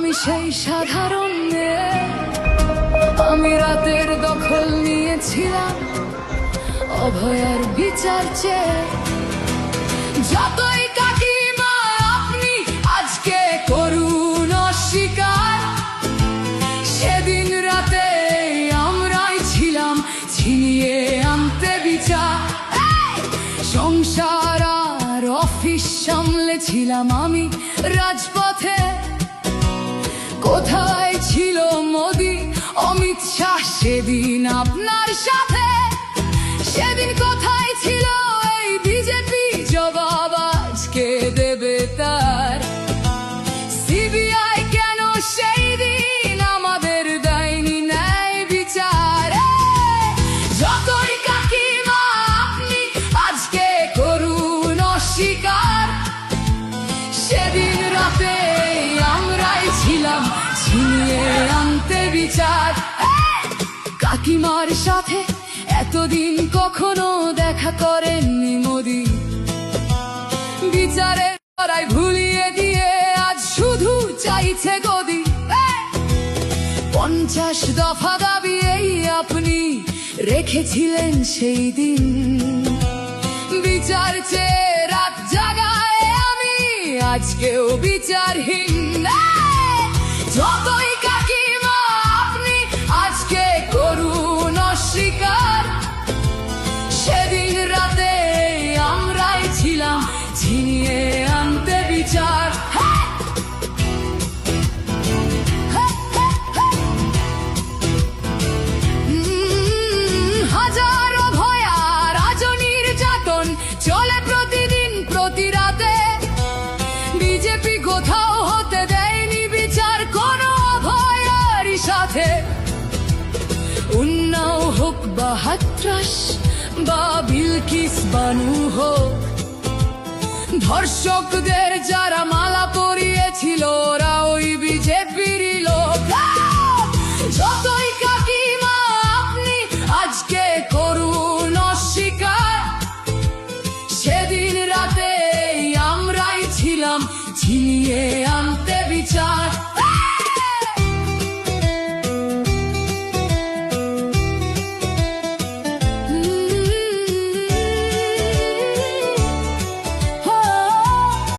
আমি সেই সাধারণ মেয়ে, আমি রাতের দখল নিয়েছিলাম অভয়ার বিচার চেয়ে। যতই কাকিমা আপনি আজকে করুন অস্বীকার, সেদিন রাতে আমরাই ছিলাম ছিনিয়ে আনতে বিচার। সংসার আর অফিস সামলেছিলাম আমি রাজপথে। কোথায় ছিল মোদি অমিত শাহ সেদিন আপনার সাথে? সেদিন কোথায় ছিল এই বিজেপি? জবাব আজকে দেবে তার। সিবিআই কেন সেই দিন আমাদের দেয়নি ন্যায় বিচার? যতই কাকিমা আপনি আজকে করুন অস্বীকার, সেদিন রাতে আমরাই ছিলাম ছিনিয়ে আনতে বিচার। কাকিমার সাথে এতদিন কখনো দেখা করেননি মোদি, বিচারের লড়াই ভুলিয়ে দিয়ে আজ শুধু চাইছে গদি। 50 দফা দাবি এই আপনি রেখেছিলেন সেই দিন, বিচার চেয়ে রাত জাগায় আমি আজকেও বিচারহীন। যতই কাকিমা আপনি আজকে করুন অস্বীকার, সেদিন রাতে আমরাই ছিলাম ছিনিয়ে আনতে বিচার। হাজারো ভয়া রাজনীর যাতন চলে প্রতিদিন প্রতি রাতে। বিজেপি কোথাও হতে দেয়নি বিচার কোনো অভয়ারই সাথে। উন্নাও হোক বা হাতরাস বা বিলকিস বানু হোক, ধর্ষকদের যারা মালা পরিয়েছিল ওরা ওই বিজেপিরই লোক। যতই কাকিমা আপনি আজকে করুন অস্বীকার, সেদিন রাতে আমরাই ছিলাম ছিনিয়ে